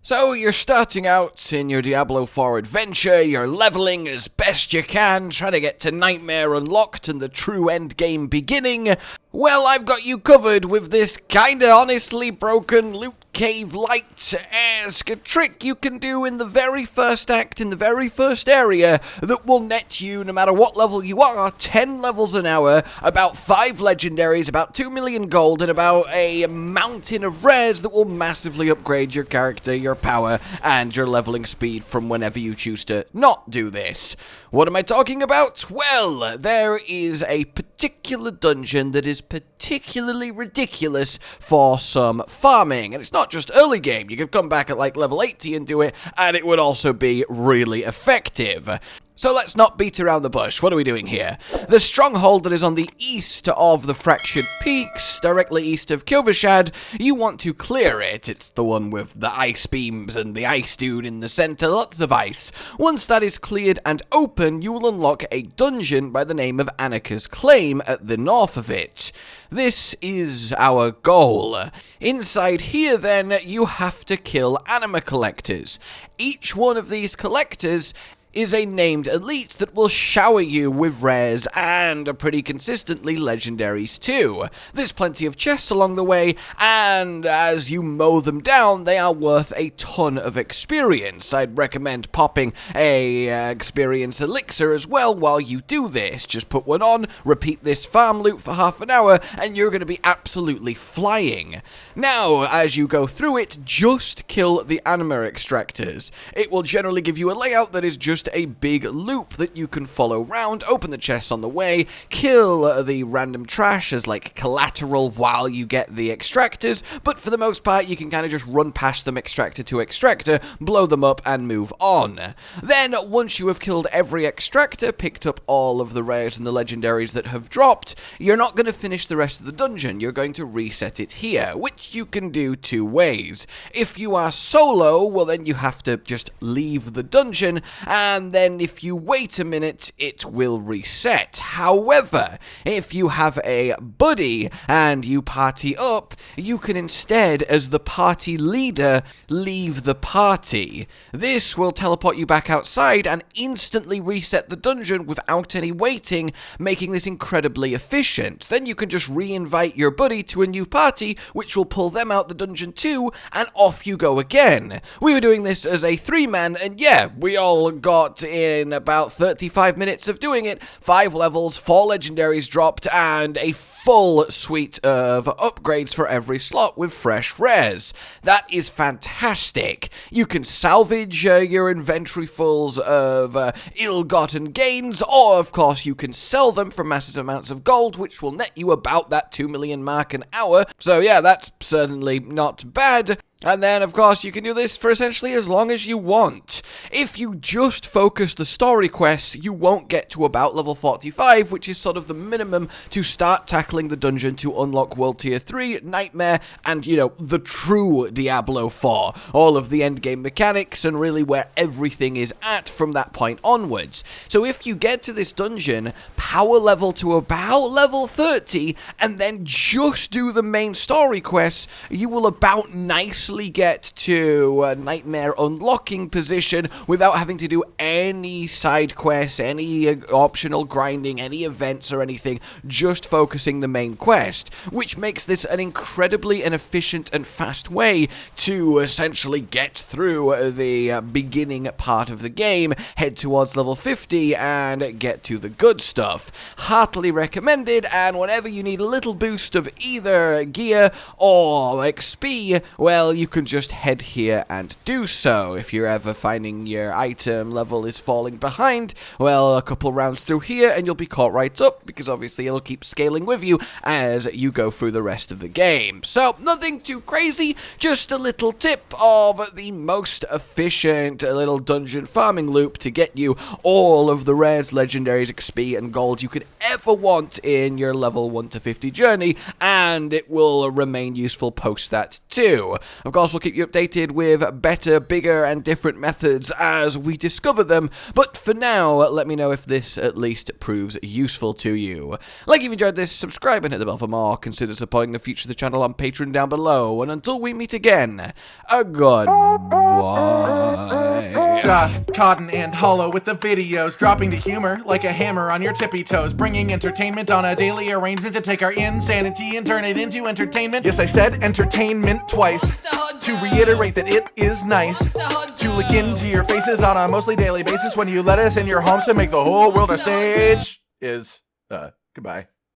So you're starting out in your Diablo 4 adventure, you're leveling as best you can, trying to get to Nightmare Unlocked and the true endgame beginning. Well, I've got you covered with this kinda honestly broken loot cave light-esque trick you can do in the very first act, in the very first area, that will net you, no matter what level you are, 10 levels an hour, about 5 legendaries, about 2 million gold, and about a mountain of rares that will massively upgrade your character, your power, and your leveling speed from whenever you choose to not do this. What am I talking about? Well, there is a particular dungeon that is particularly ridiculous for some farming, and it's not just early game. You could come back at like level 80 and do it, and it would also be really effective. So let's not beat around the bush. What are we doing here? The stronghold that is on the east of the Fractured Peaks, directly east of Kilvishad, you want to clear it. It's the one with the ice beams and the ice dude in the center, lots of ice. Once that is cleared and open, you will unlock a dungeon by the name of Annika's Claim at the north of it. This is our goal. Inside here, then, you have to kill anima collectors. Each one of these collectors is a named elite that will shower you with rares and pretty consistently legendaries too. There's plenty of chests along the way, and as you mow them down, they are worth a ton of experience. I'd recommend popping a experience elixir as well while you do this. Just put one on, repeat this farm loop for half an hour, and you're going to be absolutely flying. Now, as you go through it, just kill the anima extractors. It will generally give you a layout that is just a big loop that you can follow round, open the chests on the way, kill the random trash as like collateral while you get the extractors, but for the most part you can kind of just run past them extractor to extractor, blow them up and move on. Then once you have killed every extractor, picked up all of the rares and the legendaries that have dropped, you're not going to finish the rest of the dungeon, you're going to reset it here, which you can do two ways. If you are solo, well then you have to just leave the dungeon, and then if you wait a minute, it will reset. However, if you have a buddy and you party up, you can instead, as the party leader, leave the party. This will teleport you back outside and instantly reset the dungeon without any waiting, making this incredibly efficient. Then you can just re-invite your buddy to a new party, which will pull them out the dungeon too, and off you go again. We were doing this as a 3-man, and yeah, we all got in about 35 minutes of doing it, 5 levels, 4 legendaries dropped, and a full suite of upgrades for every slot with fresh rares. That is fantastic. You can salvage your inventory fulls of ill-gotten gains, or of course you can sell them for massive amounts of gold, which will net you about that 2 million mark an hour. So yeah, that's certainly not bad. And then, of course, you can do this for essentially as long as you want. If you just focus the story quests, you won't get to about level 45, which is sort of the minimum to start tackling the dungeon to unlock World Tier 3, Nightmare, and, you know, the true Diablo 4. All of the endgame mechanics and really where everything is at from that point onwards. So if you get to this dungeon, power level to about level 30, and then just do the main story quests, you will about nicely get to a Nightmare unlocking position without having to do any side quests, any optional grinding, any events or anything, just focusing the main quest, which makes this an incredibly and efficient and fast way to essentially get through the beginning part of the game, head towards level 50 and get to the good stuff. Heartily recommended, and whenever you need a little boost of either gear or XP, well, you can just head here and do so. If you're ever finding your item level is falling behind, well, a couple rounds through here and you'll be caught right up, because obviously it'll keep scaling with you as you go through the rest of the game. So, nothing too crazy, just a little tip of the most efficient little dungeon farming loop to get you all of the rares, legendaries, XP, and gold you could ever want in your level 1 to 50 journey, and it will remain useful post that too. Of course, we'll keep you updated with better, bigger, and different methods as we discover them. But for now, let me know if this at least proves useful to you. Like if you enjoyed this, subscribe and hit the bell for more. Consider supporting the future of the channel on Patreon down below. And until we meet again, a goodbye. Josh, Cotton, and Hollow with the videos, dropping the humor like a hammer on your tippy toes, bringing entertainment on a daily arrangement to take our insanity and turn it into entertainment. Yes, I said entertainment twice, to reiterate that it is nice to look into your faces on a mostly daily basis when you let us in your homes to make the whole world a stage. Goodbye.